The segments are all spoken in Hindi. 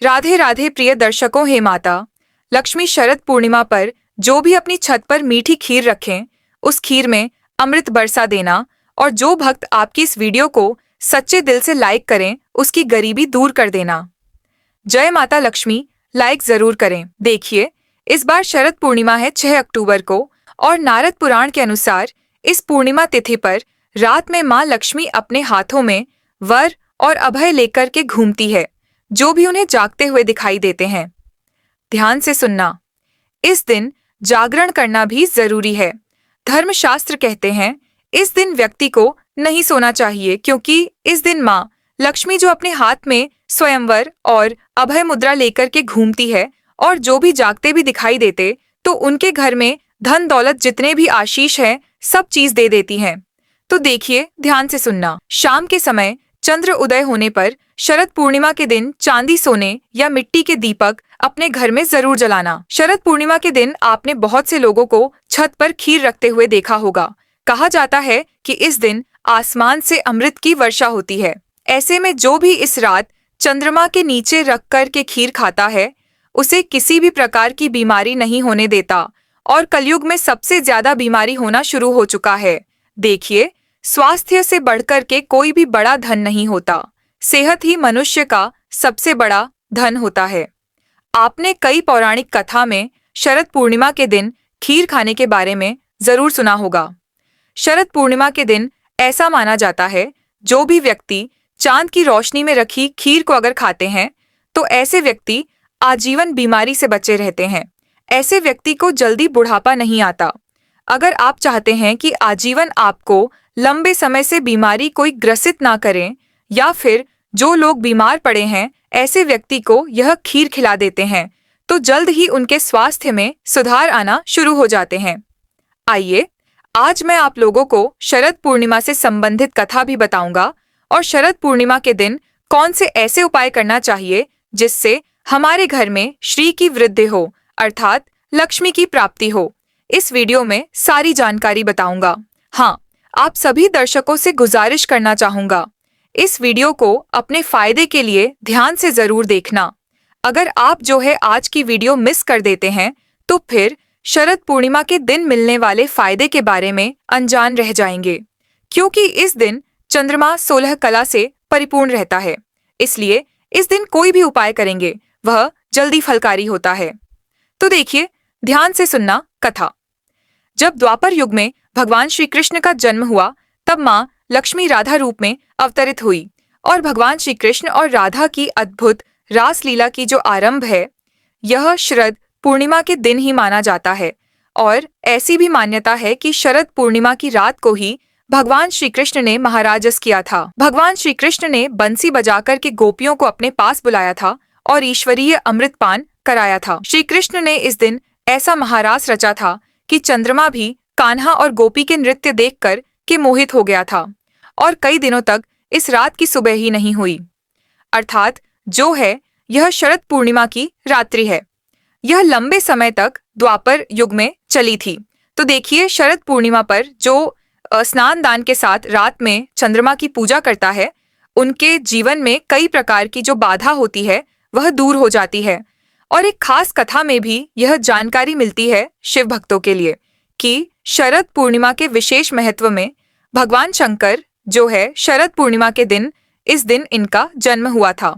राधे राधे प्रिय दर्शकों। हे माता लक्ष्मी शरद पूर्णिमा पर जो भी अपनी छत पर मीठी खीर रखें, उस खीर में अमृत बरसा देना। और जो भक्त आपकी इस वीडियो को सच्चे दिल से लाइक करें, उसकी गरीबी दूर कर देना। जय माता लक्ष्मी। लाइक जरूर करें। देखिए, इस बार शरद पूर्णिमा है 6 अक्टूबर को, और नारद पुराण के अनुसार इस पूर्णिमा तिथि पर रात में माँ लक्ष्मी अपने हाथों में वर और अभय लेकर के घूमती है, जो भी उन्हें जागते हुए दिखाई देते हैं। ध्यान से सुनना, इस दिन जागरण करना भी जरूरी है। धर्मशास्त्र कहते हैं इस दिन व्यक्ति को नहीं सोना चाहिए, क्योंकि इस दिन माँ लक्ष्मी जो अपने हाथ में स्वयंवर और अभय मुद्रा लेकर के घूमती है, और जो भी जागते भी दिखाई देते तो उनके घर में धन दौलत जितने भी आशीष है सब चीज दे देती हैं। तो देखिए, ध्यान से सुनना। शाम के समय चंद्र उदय होने पर शरद पूर्णिमा के दिन चांदी, सोने या मिट्टी के दीपक अपने घर में जरूर जलाना। शरद पूर्णिमा के दिन आपने बहुत से लोगों को छत पर खीर रखते हुए देखा होगा। कहा जाता है कि इस दिन आसमान से अमृत की वर्षा होती है। ऐसे में जो भी इस रात चंद्रमा के नीचे रख कर के खीर खाता है, उसे किसी भी प्रकार की बीमारी नहीं होने देता। और कलयुग में सबसे ज्यादा बीमारी होना शुरू हो चुका है। देखिए, स्वास्थ्य से बढ़कर के कोई भी बड़ा धन नहीं होता। सेहत ही मनुष्य का सबसे बड़ा धन होता है। आपने कई पौराणिक कथा में शरद पूर्णिमा के दिन खीर खाने के बारे में जरूर सुना होगा। शरद पूर्णिमा के दिन ऐसा माना जाता है, जो भी व्यक्ति चांद की रोशनी में रखी खीर को अगर खाते हैं, तो ऐसे व्यक्ति आजीवन बीमारी से बचे रहते हैं। ऐसे व्यक्ति को जल्दी बुढ़ापा नहीं आता। अगर आप चाहते हैं कि आजीवन आपको लंबे समय से बीमारी कोई ग्रसित ना करें, या फिर जो लोग बीमार पड़े हैं ऐसे व्यक्ति को यह खीर खिला देते हैं, तो जल्द ही उनके स्वास्थ्य में सुधार आना शुरू हो जाते हैं। आइए, आज मैं आप लोगों को शरद पूर्णिमा से संबंधित कथा भी बताऊंगा, और शरद पूर्णिमा के दिन कौन से ऐसे उपाय करना चाहिए जिससे हमारे घर में श्री की वृद्धि हो, अर्थात लक्ष्मी की प्राप्ति हो। इस वीडियो में सारी जानकारी बताऊंगा। हाँ, आप सभी दर्शकों से गुजारिश करना चाहूंगा, इस वीडियो को अपने फायदे के लिए ध्यान से जरूर देखना। अगर आप जो है आज की वीडियो मिस कर देते हैं, तो फिर शरद पूर्णिमा के दिन मिलने वाले फायदे के बारे में अनजान रह जाएंगे, क्योंकि इस दिन चंद्रमा 16 कला से परिपूर्ण रहता है। इसलिए इस दिन कोई भी उपाय करेंगे वह जल्दी फलकारी होता है। तो देखिए, ध्यान से सुनना कथा। जब द्वापर युग में भगवान श्री कृष्ण का जन्म हुआ, तब माँ लक्ष्मी राधा रूप में अवतरित हुई, और भगवान श्री कृष्ण और राधा की अद्भुत रासलीला की जो आरंभ है, यह शरद पूर्णिमा के दिन ही माना जाता है। और ऐसी भी मान्यता है कि शरद पूर्णिमा की रात को ही भगवान श्री कृष्ण ने महाराजस किया था। भगवान श्री कृष्ण ने बंसी बजाकर के गोपियों को अपने पास बुलाया था और ईश्वरीय अमृतपान कराया था। श्री कृष्ण ने इस दिन ऐसा महारास रचा था कि चंद्रमा भी कान्हा और गोपी के नृत्य देखकर के मोहित हो गया था, और कई दिनों तक इस रात की सुबह ही नहीं हुई। अर्थात जो है यह शरद पूर्णिमा की रात्रि है। यह लंबे समय तक द्वापर युग में चली थी। तो देखिए, शरद पूर्णिमा पर जो स्नान दान के साथ रात में चंद्रमा की पूजा करता है, उनके जीवन में कई प्रकार की जो बाधा होती है वह दूर हो जाती है। और एक खास कथा में भी यह जानकारी मिलती है शिव भक्तों के लिए कि शरद पूर्णिमा के विशेष महत्व में भगवान शंकर जो है शरद पूर्णिमा के दिन, इस दिन इनका जन्म हुआ था।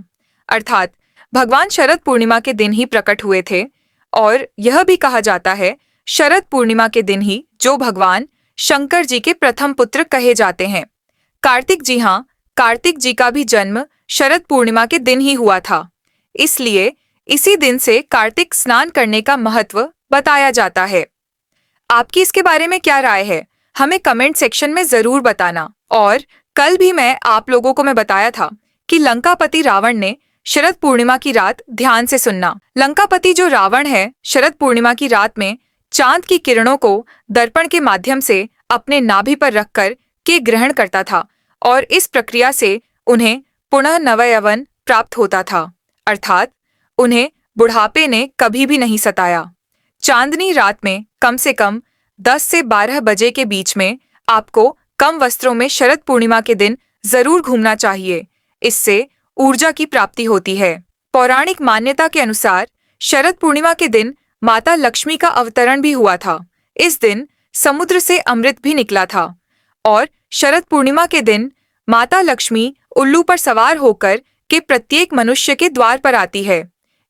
अर्थात भगवान शरद पूर्णिमा के दिन ही प्रकट हुए थे। और यह भी कहा जाता है शरद पूर्णिमा के दिन ही जो भगवान शंकर जी के प्रथम पुत्र कहे जाते हैं। कार्तिक जी, हाँ, कार्तिक जी का भी जन्म शरद पूर्णिमा के दिन ही हुआ था। इसलिए इसी दिन से कार्तिक स्नान करने का महत्व बताया जाता है। आपकी इसके बारे में क्या राय है, हमें कमेंट सेक्शन में जरूर बताना। और कल भी आप लोगों को मैं बताया था कि लंकापति रावण ने शरद पूर्णिमा की रात, ध्यान से सुनना, लंकापति जो रावण है शरद पूर्णिमा की रात में चांद की किरणों को दर्पण के माध्यम से अपने नाभि पर रखकर के ग्रहण करता था, और इस प्रक्रिया से उन्हें पुनः नवयौवन प्राप्त होता था। अर्थात उन्हें बुढ़ापे ने कभी भी नहीं सताया। चांदनी रात में कम से कम 10 से 12 बजे के बीच में आपको कम वस्त्रों में शरद पूर्णिमा के दिन जरूर घूमना चाहिए। इससे ऊर्जा की प्राप्ति होती है, पौराणिक मान्यता के अनुसार शरद पूर्णिमा के दिन माता लक्ष्मी का अवतरण भी हुआ था। इस दिन समुद्र से अमृत भी निकला था और शरद पूर्णिमा के दिन माता लक्ष्मी उल्लू पर सवार होकर के प्रत्येक मनुष्य के द्वार पर आती है।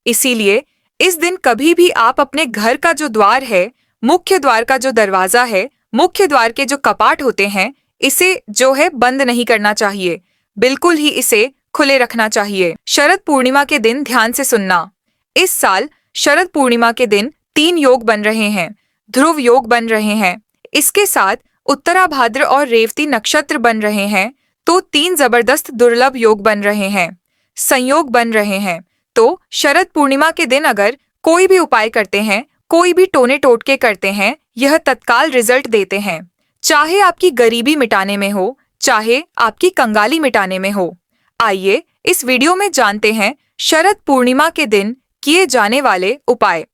इसीलिए इस दिन कभी भी आप अपने घर का जो द्वार है, मुख्य द्वार का जो दरवाजा है, मुख्य द्वार के जो कपाट होते हैं, इसे जो है बंद नहीं करना चाहिए, बिल्कुल ही इसे खुले रखना चाहिए। शरद पूर्णिमा के दिन ध्यान से सुनना। इस साल शरद पूर्णिमा के दिन 3 योग बन रहे हैं। ध्रुव योग बन रहे हैं, इसके साथ उत्तराभाद्र और रेवती नक्षत्र बन रहे हैं, तो 3 जबरदस्त दुर्लभ योग बन रहे हैं, संयोग बन रहे हैं। तो शरद पूर्णिमा के दिन अगर कोई भी उपाय करते हैं, कोई भी टोने टोटके करते हैं, यह तत्काल रिजल्ट देते हैं। चाहे आपकी गरीबी मिटाने में हो, चाहे आपकी कंगाली मिटाने में हो। आइए इस वीडियो में जानते हैं शरद पूर्णिमा के दिन किए जाने वाले उपाय।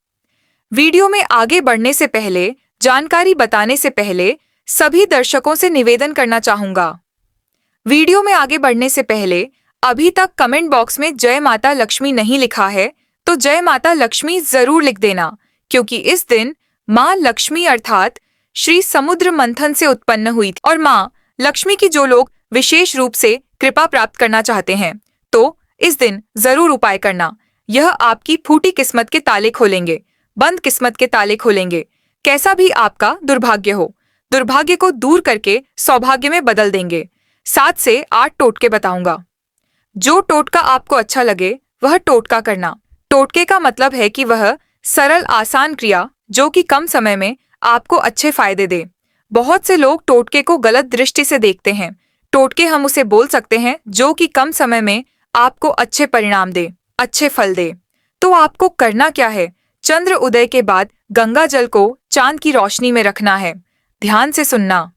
वीडियो में आगे बढ़ने से पहले, जानकारी बताने से पहले सभी दर्शकों से निवेदन करना चाहूंगा। वीडियो में आगे बढ़ने से पहले अभी तक कमेंट बॉक्स में जय माता लक्ष्मी नहीं लिखा है तो जय माता लक्ष्मी जरूर लिख देना, क्योंकि इस दिन माँ लक्ष्मी अर्थात श्री समुद्र मंथन से उत्पन्न हुई थी और माँ लक्ष्मी की जो लोग विशेष रूप से कृपा प्राप्त करना चाहते हैं तो इस दिन जरूर उपाय करना। यह आपकी फूटी किस्मत के ताले खोलेंगे, बंद किस्मत के ताले खोलेंगे। कैसा भी आपका दुर्भाग्य हो, दुर्भाग्य को दूर करके सौभाग्य में बदल देंगे। 7 से 8 टोटके बताऊंगा। जो टोटका आपको अच्छा लगे वह टोटका करना। टोटके का मतलब है कि वह सरल आसान क्रिया जो कि कम समय में आपको अच्छे फायदे दे। बहुत से लोग टोटके को गलत दृष्टि से देखते हैं। टोटके हम उसे बोल सकते हैं जो कि कम समय में आपको अच्छे परिणाम दे, अच्छे फल दे। तो आपको करना क्या है? चंद्र उदय के बाद गंगा जल को चांद की रोशनी में रखना है। ध्यान से सुनना।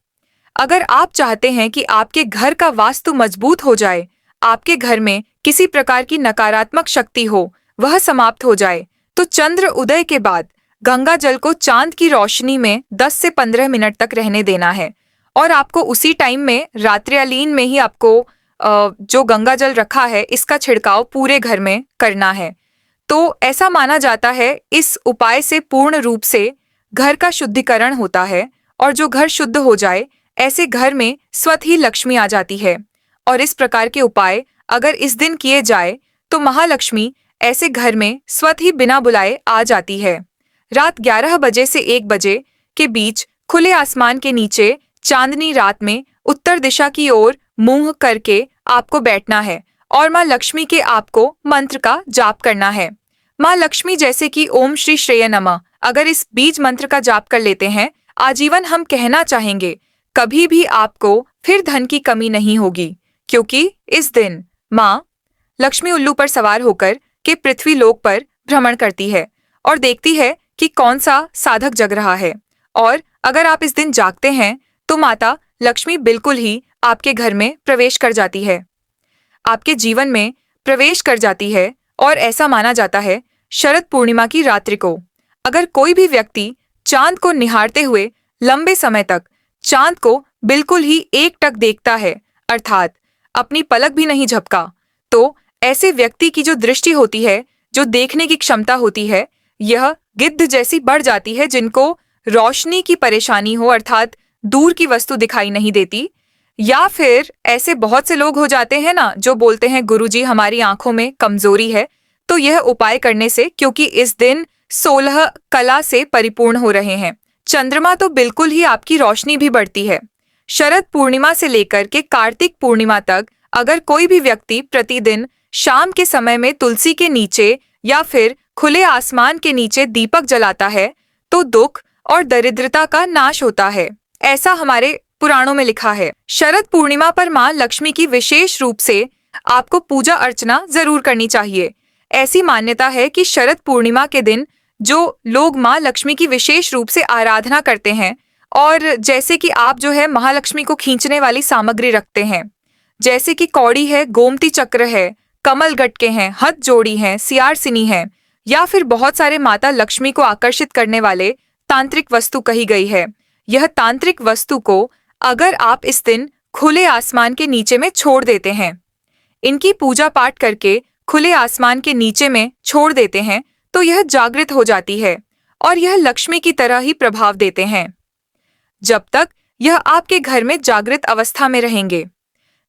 अगर आप चाहते हैं कि आपके घर का वास्तु मजबूत हो जाए, आपके घर में किसी प्रकार की नकारात्मक शक्ति हो वह समाप्त हो जाए, तो चंद्र उदय के बाद गंगा जल को चांद की रोशनी में 10 से 15 मिनट तक रहने देना है और आपको उसी टाइम में रात्रियालीन में ही आपको जो गंगा जल रखा है इसका छिड़काव पूरे घर में करना है। तो ऐसा माना जाता है इस उपाय से पूर्ण रूप से घर का शुद्धिकरण होता है और जो घर शुद्ध हो जाए ऐसे घर में स्वतः ही लक्ष्मी आ जाती है। और इस प्रकार के उपाय अगर इस दिन किए जाए तो महालक्ष्मी ऐसे घर में स्वतः ही बिना बुलाए आ जाती है। रात 11 बजे से 1 बजे के बीच खुले आसमान के नीचे चांदनी रात में उत्तर दिशा की ओर मुंह करके आपको बैठना है और माँ लक्ष्मी के आपको मंत्र का जाप करना है। माँ लक्ष्मी जैसे कि ओम श्री श्रेय नमः, अगर इस बीज मंत्र का जाप कर लेते हैं, आजीवन हम कहना चाहेंगे कभी भी आपको फिर धन की कमी नहीं होगी, क्योंकि इस दिन माँ लक्ष्मी उल्लू पर सवार होकर के पृथ्वी लोक पर भ्रमण करती है और देखती है कि कौन सा साधक जग रहा है। और अगर आप इस दिन जागते हैं तो माता लक्ष्मी बिल्कुल ही आपके घर में प्रवेश कर जाती है, आपके जीवन में प्रवेश कर जाती है। और ऐसा माना जाता है शरद पूर्णिमा की रात्रि को अगर कोई भी व्यक्ति चांद को निहारते हुए लंबे समय तक चांद को बिल्कुल ही एकटक देखता है, अर्थात अपनी पलक भी नहीं झपका, तो ऐसे व्यक्ति की जो दृष्टि होती है, जो देखने की क्षमता होती है, यह गिद्ध जैसी बढ़ जाती है। जिनको रोशनी की परेशानी हो, अर्थात दूर की वस्तु दिखाई नहीं देती, या फिर ऐसे बहुत से लोग हो जाते हैं ना जो बोलते हैं गुरुजी हमारी आंखों में कमजोरी है, तो यह उपाय करने से, क्योंकि इस दिन 16 कला से परिपूर्ण हो रहे हैं, चंद्रमा तो बिल्कुल ही आपकी रोशनी भी बढ़ती है। शरद पूर्णिमा से लेकर के कार्तिक पूर्णिमा तक अगर कोई भी व्यक्ति प्रतिदिन शाम के समय में तुलसी के नीचे या फिर खुले आसमान के नीचे दीपक जलाता है तो दुख और दरिद्रता का नाश होता है, ऐसा हमारे पुराणों में लिखा है। शरद पूर्णिमा पर माँ लक्ष्मी की विशेष रूप से आपको पूजा अर्चना जरूर करनी चाहिए। ऐसी मान्यता है कि शरद पूर्णिमा के दिन जो लोग माँ लक्ष्मी की विशेष रूप से आराधना करते हैं, और जैसे कि आप जो है महालक्ष्मी को खींचने वाली सामग्री रखते हैं, जैसे कि कौड़ी है, गोमती चक्र है, कमल गटके हैं, हथ जोड़ी हैं, सियार सिनी है, या फिर बहुत सारे माता लक्ष्मी को आकर्षित करने वाले तांत्रिक वस्तु कही गई है। यह तांत्रिक वस्तु को अगर आप इस दिन खुले आसमान के नीचे में छोड़ देते हैं, इनकी पूजा पाठ करके खुले आसमान के नीचे में छोड़ देते हैं तो यह जागृत हो जाती है और यह लक्ष्मी की तरह ही प्रभाव देते हैं। जब तक यह आपके घर में जागृत अवस्था में रहेंगे,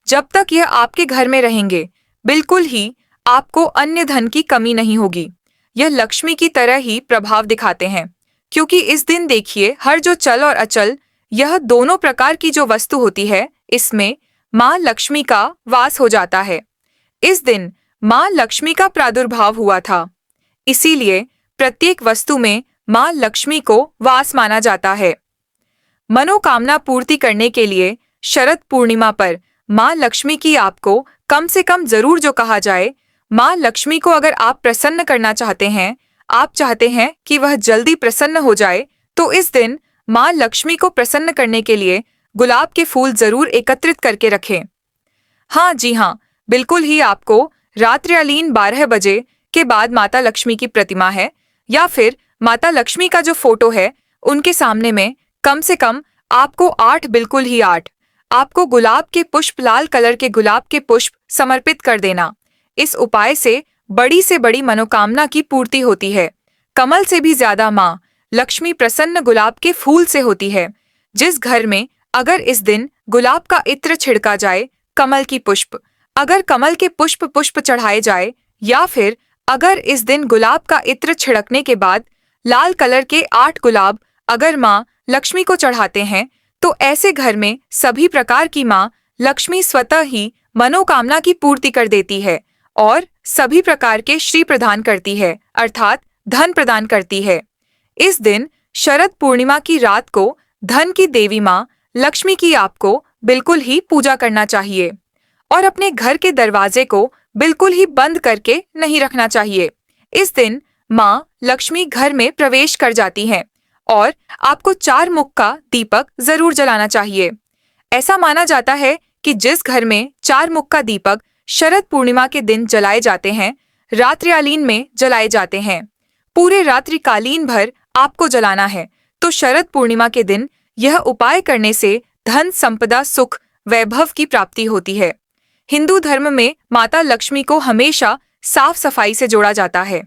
जब तक यह आपके घर में रहेंगे, बिल्कुल ही आपको अन्य धन की कमी नहीं होगी। यह लक्ष्मी की तरह ही प्रभाव दिखाते हैं, क्योंकि इस दिन देखिए हर जो चल और अचल, यह दोनों प्रकार की जो वस्तु होती है, इसमें माँ लक्ष्मी का वास हो जाता है। इस दिन माँ लक्ष्मी का प्रादुर्भाव हुआ था, इसीलिए प्रत्येक वस्तु में माँ लक्ष्मी को वास माना जाता है। मनोकामना पूर्ति करने के लिए शरद पूर्णिमा पर माँ लक्ष्मी की आपको कम से कम जरूर जो कहा जाए, माँ लक्ष्मी को अगर आप प्रसन्न करना चाहते हैं, आप चाहते हैं कि वह जल्दी प्रसन्न हो जाए, तो इस दिन माँ लक्ष्मी को प्रसन्न करने के लिए गुलाब के फूल जरूर एकत्रित करके रखें। हाँ जी हाँ, बिल्कुल ही आपको रात्रिकालीन 12 बजे के बाद माता लक्ष्मी की प्रतिमा है या फिर माता लक्ष्मी का जो फोटो है, उनके सामने में कम से कम आपको 8, बिल्कुल ही 8 आपको गुलाब के पुष्प, लाल कलर के गुलाब के पुष्प समर्पित कर देना। इस उपाय से बड़ी मनोकामना की पूर्ति होती है। कमल से भी ज्यादा माँ लक्ष्मी प्रसन्न गुलाब के फूल से होती है। जिस घर में अगर इस दिन गुलाब का इत्र छिड़का जाए, कमल की पुष्प, अगर कमल के पुष्प चढ़ाए जाए, या फिर अगर इस दिन गुलाब का इत्र छिड़कने के बाद लाल कलर के 8 गुलाब अगर माँ लक्ष्मी को चढ़ाते हैं, तो ऐसे घर में सभी प्रकार की माँ लक्ष्मी स्वतः ही मनोकामना की पूर्ति कर देती है और सभी प्रकार के श्री प्रदान करती है, अर्थात धन प्रदान करती है। इस दिन शरद पूर्णिमा की रात को धन की देवी माँ लक्ष्मी की आपको बिल्कुल ही पूजा करना चाहिए और अपने घर के दरवाजे को बिल्कुल ही बंद करके नहीं रखना चाहिए। इस दिन माँ लक्ष्मी घर में प्रवेश कर जाती हैं और आपको 4 मुख का दीपक जरूर जलाना चाहिए। ऐसा माना जाता है कि जिस घर में 4 मुख का दीपक शरद पूर्णिमा के दिन जलाए जाते हैं, रात्रिकालीन में जलाए जाते हैं, पूरे रात्रिकालीन भर आपको जलाना है, तो शरद पूर्णिमा के दिन यह उपाय करने से धन, संपदा, सुख, वैभव की प्राप्ति होती है। हिंदू धर्म में माता लक्ष्मी को हमेशा साफ सफाई से जोड़ा जाता है।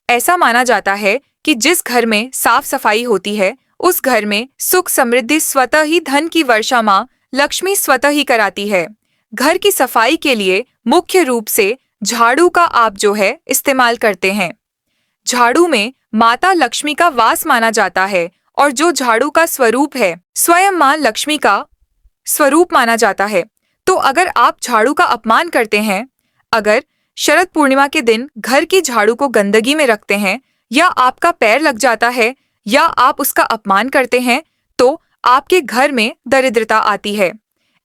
ऐसा माना जाता है कि जिस घर में साफ सफाई होती है, उस घर में सुख समृद्धि स्वतः ही धन की वर्षा माँ लक्ष्मी स्वतः ही कराती है। घर की सफाई के लिए मुख्य रूप से झाड़ू का आप जो है इस्तेमाल करते हैं। झाड़ू में माता लक्ष्मी का वास माना जाता है और जो झाड़ू का स्वरूप है स्वयं माँ लक्ष्मी का स्वरूप माना जाता है। तो अगर आप झाड़ू का अपमान करते हैं, अगर शरद पूर्णिमा के दिन घर की झाड़ू को गंदगी में रखते हैं या आपका पैर लग जाता है या आप उसका अपमान करते हैं, तो आपके घर में दरिद्रता आती है।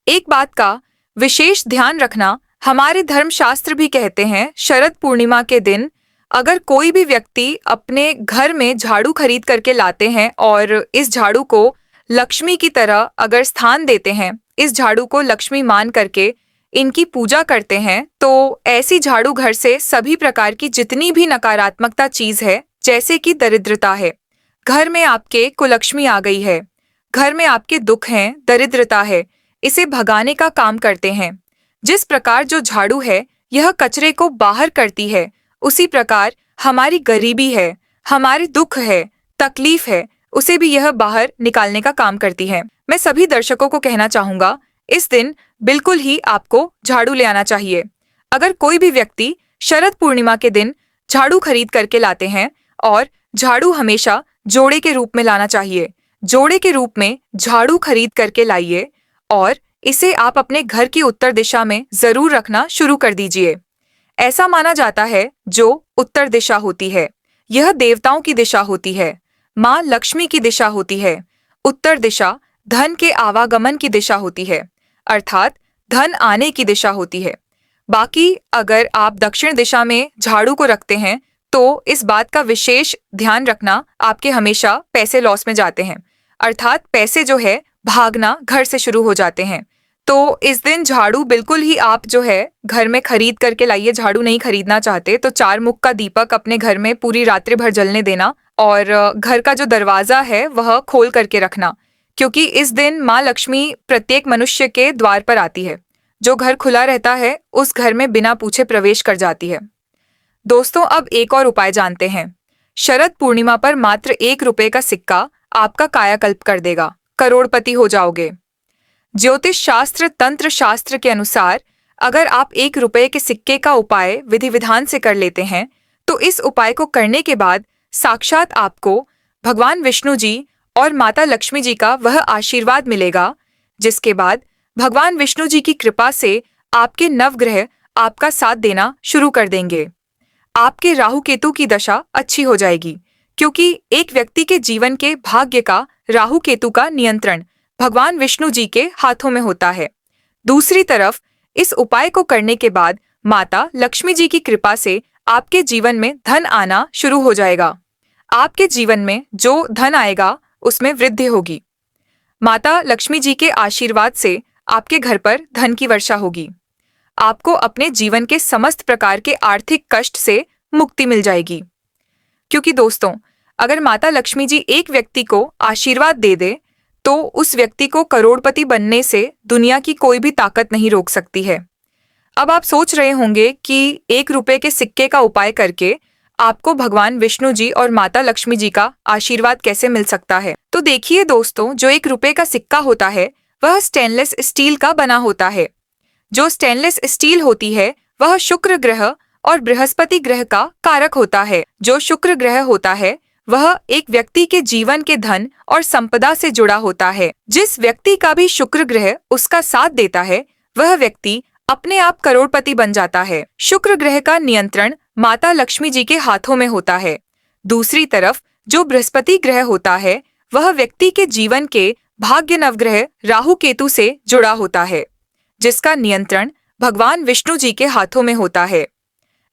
एक बात का विशेष ध्यान रखना, हमारे धर्मशास्त्र भी कहते हैं शरद पूर्णिमा के दिन अगर कोई भी व्यक्ति अपने घर में झाड़ू खरीद करके लाते हैं और इस झाड़ू को लक्ष्मी की तरह अगर स्थान देते हैं, इस झाड़ू को लक्ष्मी मान करके इनकी पूजा करते हैं, तो ऐसी झाड़ू घर से सभी प्रकार की जितनी भी नकारात्मकता चीज है, जैसे कि दरिद्रता है, घर में आपके कुलक्ष्मी आ गई है, घर में आपके दुख हैं, दरिद्रता है, इसे भगाने का काम करते हैं। जिस प्रकार जो झाड़ू है यह कचरे को बाहर करती है, उसी प्रकार हमारी गरीबी है, हमारे दुख है, तकलीफ है, उसे भी यह बाहर निकालने का काम करती है। मैं सभी दर्शकों को कहना चाहूंगा, इस दिन बिल्कुल ही आपको झाड़ू ले आना चाहिए। अगर कोई भी व्यक्ति शरद पूर्णिमा के दिन झाड़ू खरीद करके लाते हैं, और झाड़ू हमेशा जोड़े के रूप में लाना चाहिए, जोड़े के रूप में झाड़ू खरीद करके लाइए और इसे आप अपने घर की उत्तर दिशा में जरूर रखना शुरू कर दीजिए। ऐसा माना जाता है जो उत्तर दिशा होती है यह देवताओं की दिशा होती है, माँ लक्ष्मी की दिशा होती है। उत्तर दिशा धन के आवागमन की दिशा होती है, अर्थात धन आने की दिशा होती है। बाकी अगर आप दक्षिण दिशा में झाड़ू को रखते हैं तो इस बात का विशेष ध्यान रखना, आपके हमेशा पैसे लॉस में जाते हैं, अर्थात पैसे जो है भागना घर से शुरू हो जाते हैं। तो इस दिन झाड़ू बिल्कुल ही आप जो है घर में खरीद करके लाइए। झाड़ू नहीं खरीदना चाहते तो 4 मुख का दीपक अपने घर में पूरी रात्रि भर जलने देना और घर का जो दरवाजा है वह खोल करके रखना, क्योंकि इस दिन माँ लक्ष्मी प्रत्येक मनुष्य के द्वार पर आती है। जो घर खुला रहता है उस घर में बिना पूछे प्रवेश कर जाती है। दोस्तों, अब एक और उपाय जानते हैं। शरद पूर्णिमा पर मात्र 1 रुपए का सिक्का आपका कायाकल्प कर देगा, करोड़पति हो जाओगे। ज्योतिष शास्त्र, तंत्र शास्त्र के अनुसार अगर आप 1 रुपए के सिक्के का उपाय विधि विधान से कर लेते हैं तो इस उपाय को करने के बाद साक्षात आपको भगवान विष्णु जी और माता लक्ष्मी जी का वह आशीर्वाद मिलेगा, जिसके बाद भगवान विष्णु जी की कृपा से आपके नवग्रह आपका साथ देना शुरू कर देंगे। आपके राहु केतु की दशा अच्छी हो जाएगी, क्योंकि एक व्यक्ति के जीवन के भाग्य का राहु केतु का नियंत्रण भगवान विष्णु जी के हाथों में होता है। दूसरी तरफ इस उपाय को करने के बाद माता लक्ष्मी जी की कृपा से आपके जीवन में धन आना शुरू हो जाएगा। आपके जीवन में जो धन आएगा उसमें वृद्धि होगी। माता लक्ष्मी जी के आशीर्वाद से आपके घर पर धन की वर्षा होगी। आपको अपने जीवन के समस्त प्रकार के आर्थिक कष्ट से मुक्ति मिल जाएगी। क्योंकि दोस्तों, अगर माता लक्ष्मी जी एक व्यक्ति को आशीर्वाद दे दे तो उस व्यक्ति को करोड़पति बनने से दुनिया की कोई भी ताकत नहीं रोक सकती है। अब आप सोच रहे होंगे कि 1 रुपए के सिक्के का उपाय करके आपको भगवान विष्णु जी और माता लक्ष्मी जी का आशीर्वाद कैसे मिल सकता है। तो देखिए दोस्तों, जो 1 रुपए का सिक्का होता है वह स्टेनलेस स्टील का बना होता है। जो स्टेनलेस स्टील होती है वह शुक्र ग्रह और बृहस्पति ग्रह का कारक होता है। जो शुक्र ग्रह होता है वह एक व्यक्ति के जीवन के धन और संपदा से जुड़ा होता है। जिस व्यक्ति का भी शुक्र ग्रह उसका साथ देता है वह व्यक्ति अपने आप करोड़पति बन जाता है। शुक्र ग्रह का नियंत्रण माता लक्ष्मी जी के हाथों में होता है। दूसरी तरफ जो बृहस्पति ग्रह होता है वह व्यक्ति के जीवन के भाग्य नवग्रह राहु केतु से जुड़ा होता है, जिसका नियंत्रण भगवान विष्णु जी के हाथों में होता है।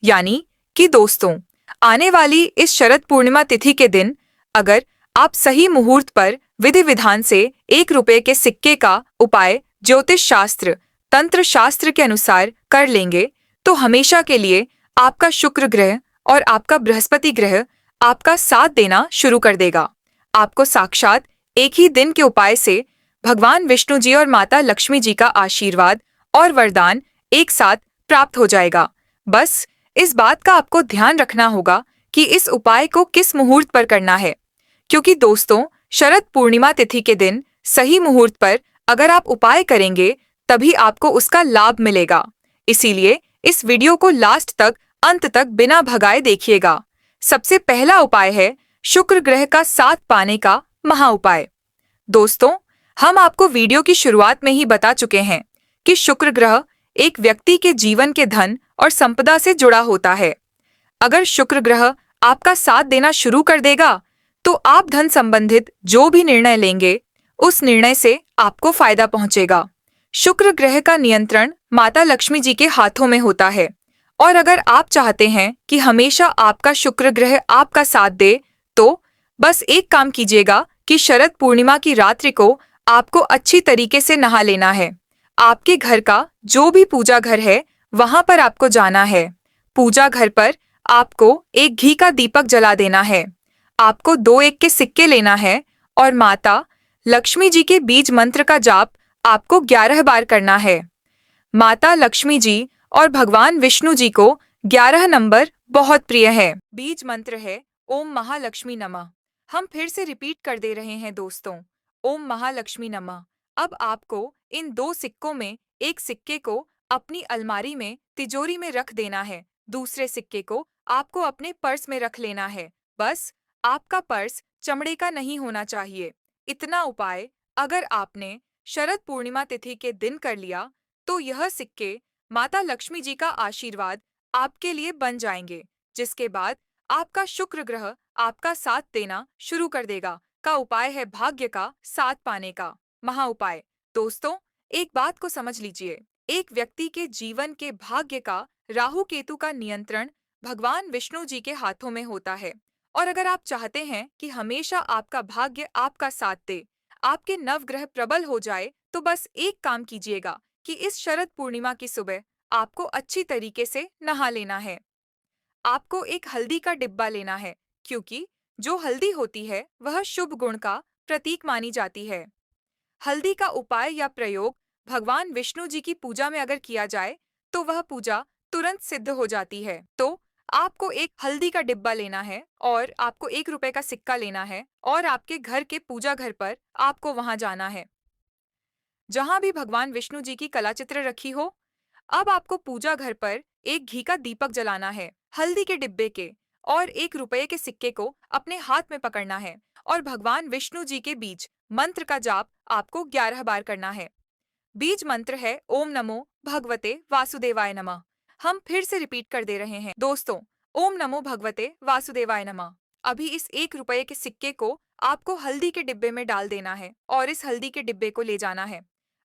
यानी कि दोस्तों, आने वाली इस शरद पूर्णिमा तिथि के दिन अगर आप सही मुहूर्त पर विधि विधान से 1 रुपए के सिक्के का उपाय ज्योतिष शास्त्र, तंत्र शास्त्र के अनुसार कर लेंगे तो हमेशा के लिए आपका शुक्र ग्रह और आपका बृहस्पति ग्रह आपका साथ देना शुरू कर देगा। आपको साक्षात एक ही दिन के उपाय से भगवान विष्णु जी और माता लक्ष्मी जी का आशीर्वाद और वरदान एक साथ प्राप्त हो जाएगा। बस इस बात का आपको ध्यान रखना होगा कि इस उपाय को किस मुहूर्त पर करना है, क्योंकि दोस्तों, शरद पूर्णिमा तिथि के दिन सही मुहूर्त पर अगर आप उपाय करेंगे तभी आपको उसका लाभ मिलेगा। इसीलिए इस वीडियो को लास्ट तक, अंत तक बिना भगाए देखिएगा। सबसे पहला उपाय है शुक्र ग्रह का साथ पाने का महा उपाय। दोस्तों, हम आपको वीडियो की शुरुआत में ही बता चुके हैं कि शुक्र ग्रह एक व्यक्ति के जीवन के धन और संपदा से जुड़ा होता है। अगर शुक्र ग्रह आपका साथ देना शुरू कर देगा तो आप धन संबंधित जो भी निर्णय लेंगे उस निर्णय से आपको फायदा पहुंचेगा। शुक्र ग्रह का नियंत्रण माता लक्ष्मी जी के हाथों में होता है और अगर आप चाहते हैं कि हमेशा आपका शुक्र ग्रह आपका साथ दे तो बस एक काम कीजिएगा कि शरद पूर्णिमा की रात्रि को आपको अच्छी तरीके से नहा लेना है। आपके घर का जो भी पूजा घर है वहां पर आपको जाना है। पूजा घर पर आपको एक घी का दीपक जला देना है। आपको 2 1 के सिक्के लेना है और माता लक्ष्मी जी के बीज मंत्र का जाप आपको 11 बार करना है। माता लक्ष्मी जी और भगवान विष्णु जी को 11 नंबर बहुत प्रिय है। बीज मंत्र है ओम महालक्ष्मी नमः। हम फिर से रिपीट कर दे रहे हैं दोस्तों, ओम महालक्ष्मी नमः। अब आपको इन 2 सिक्कों में एक सिक्के को अपनी अलमारी में, तिजोरी में रख देना है। दूसरे सिक्के को आपको अपने पर्स में रख लेना है। बस आपका पर्स चमड़े का नहीं होना चाहिए। इतना उपाय अगर आपने शरद पूर्णिमा तिथि के दिन कर लिया तो यह सिक्के माता लक्ष्मी जी का आशीर्वाद आपके लिए बन जाएंगे, जिसके बाद आपका शुक्र ग्रह आपका साथ देना शुरू कर देगा। का उपाय है भाग्य का साथ पाने का महा उपाय। दोस्तों, एक बात को समझ लीजिए, एक व्यक्ति के जीवन के भाग्य का राहु केतु का नियंत्रण भगवान विष्णु जी के हाथों में होता है। और अगर आप चाहते हैं कि हमेशा आपका भाग्य आपका साथ दे, आपके नवग्रह प्रबल हो जाए, तो बस एक काम कीजिएगा कि इस शरद पूर्णिमा की सुबह आपको अच्छी तरीके से नहा लेना है। आपको एक हल्दी का डिब्बा लेना है, क्योंकि जो हल्दी होती है वह शुभ गुण का प्रतीक मानी जाती है। हल्दी का उपाय या प्रयोग भगवान विष्णु जी की पूजा में अगर किया जाए तो वह पूजा तुरंत सिद्ध हो जाती है। तो आपको एक हल्दी का डिब्बा लेना है और आपको 1 रुपए का सिक्का लेना है और आपके घर के पूजा घर पर आपको वहां जाना है जहां भी भगवान विष्णु जी की कला चित्र रखी हो। अब आपको पूजा घर पर एक घी का दीपक जलाना है हल्दी के डिब्बे के और 1 रुपए के सिक्के को अपने हाथ में पकड़ना है और भगवान विष्णु जी के बीच मंत्र का जाप आपको 11 बार करना है। बीज मंत्र है ओम नमो भगवते वासुदेवाय नमः। हम फिर से रिपीट कर दे रहे हैं दोस्तों, ओम नमो भगवते वासुदेवाय नमः। अभी इस 1 रुपए के सिक्के को आपको हल्दी के डिब्बे में डाल देना है और इस हल्दी के डिब्बे को ले जाना है।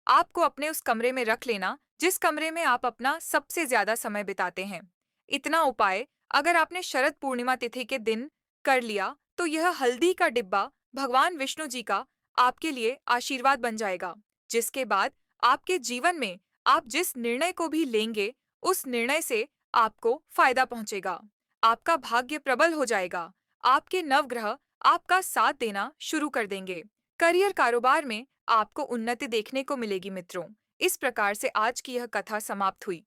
आपको अपने उस कमरे में रख लेना जिस कमरे में आप अपना सबसे ज्यादा समय बिताते हैं। इतना उपाय अगर आपने शरद पूर्णिमा तिथि के दिन कर लिया तो यह हल्दी का डिब्बा भगवान विष्णु जी का आपके लिए आशीर्वाद बन जाएगा, जिसके बाद आपके जीवन में आप जिस निर्णय को भी लेंगे उस निर्णय से आपको फायदा पहुंचेगा। आपका भाग्य प्रबल हो जाएगा। आपके नवग्रह आपका साथ देना शुरू कर देंगे। करियर कारोबार में आपको उन्नति देखने को मिलेगी मित्रों। इस प्रकार से आज की यह कथा समाप्त हुई।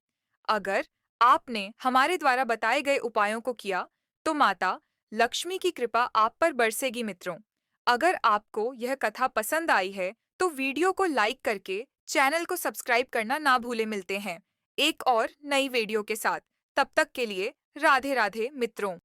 अगर आपने हमारे द्वारा बताए गए उपायों को किया तो माता लक्ष्मी की कृपा आप पर बरसेगी मित्रों। अगर आपको यह कथा पसंद आई है तो वीडियो को लाइक करके चैनल को सब्सक्राइब करना ना भूले। मिलते हैं एक और नई वीडियो के साथ। तब तक के लिए राधे राधे मित्रों।